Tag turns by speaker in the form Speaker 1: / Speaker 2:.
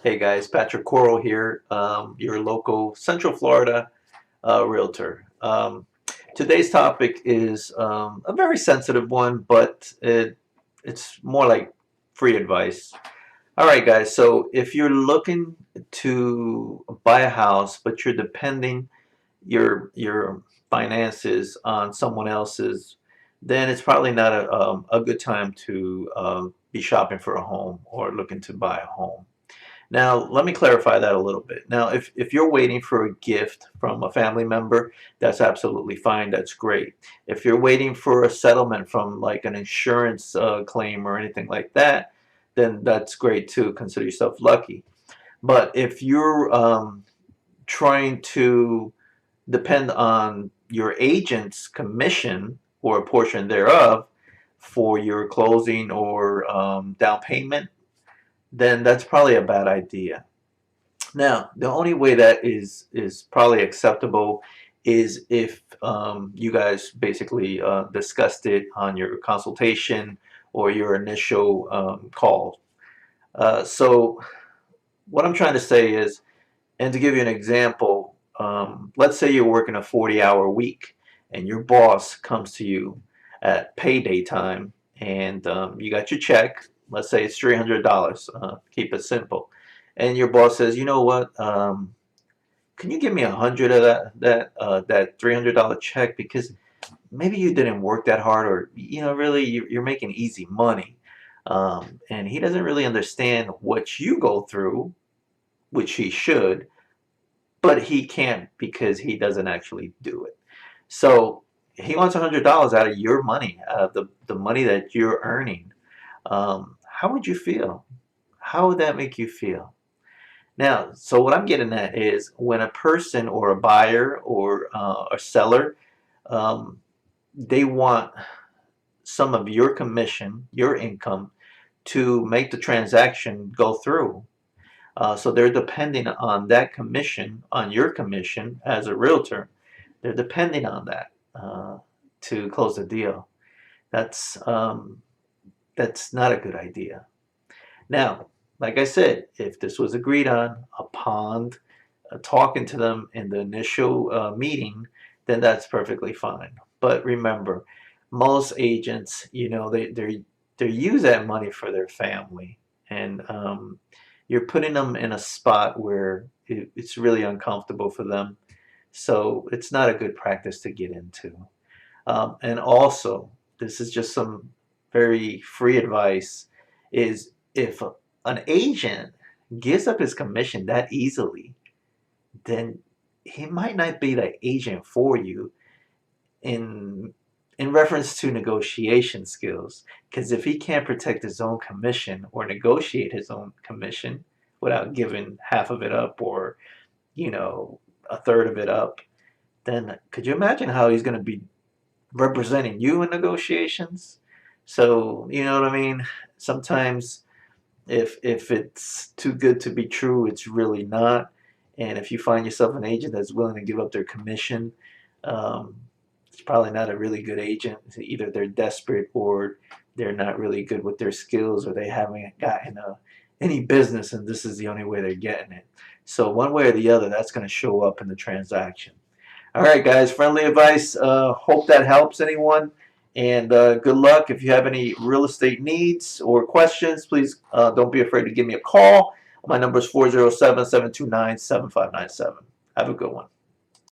Speaker 1: Hey guys, Patrick Coral here, your local Central Florida realtor. Today's topic is a very sensitive one, but it's more like free advice. All right, guys, so if you're looking to buy a house, but you're depending your finances on someone else's, then it's probably not a good time to be shopping for a home or looking to buy a home. Now, let me clarify that a little bit. Now, if you're waiting for a gift from a family member, that's absolutely fine. That's great. If you're waiting for a settlement from like an insurance claim or anything like that, then that's great too. Consider yourself lucky. But if you're trying to depend on your agent's commission or a portion thereof for your closing or down payment, then that's probably a bad idea. Now, the only way that is probably acceptable is if you guys basically discussed it on your consultation or your initial call. So what I'm trying to say is, and to give you an example, let's say you're working a 40-hour week and your boss comes to you at payday time and you got your check. Let's say it's $300. Keep it simple. And your boss says, you know what? Can you give me 100 of that $300 check because maybe you didn't work that hard, or really you're making easy money. And he doesn't really understand what you go through, which he should, but he can't because he doesn't actually do it. So he wants $100 out of your money, out of the money that you're earning. How would you feel? How would that make you feel? Now, so what I'm getting at is when a person or a buyer or a seller, um, they want some of your commission, your income, to make the transaction go through. So they're depending on that commission, on your commission as a realtor. They're depending on that to close the deal. That's not a good idea. Now, like I said, if this was agreed on upon talking to them in the initial meeting, then that's perfectly fine. But remember, most agents, they use that money for their family, and you're putting them in a spot where it's really uncomfortable for them. So it's not a good practice to get into. And also, this is just some very free advice, is if an agent gives up his commission that easily, then he might not be the agent for you in reference to negotiation skills. Because if he can't protect his own commission or negotiate his own commission without giving half of it up or, a third of it up, then could you imagine how he's going to be representing you in negotiations? So, you know what I mean? Sometimes if it's too good to be true, it's really not. And if you find yourself an agent that's willing to give up their commission, um, it's probably not a really good agent. Either they're desperate or they're not really good with their skills, or they haven't gotten any business and this is the only way they're getting it. So one way or the other, that's going to show up in the transaction. All right, guys, friendly advice. Hope that helps anyone. And good luck. If you have any real estate needs or questions, please don't be afraid to give me a call. My number is 407-729-7597. Have a good one.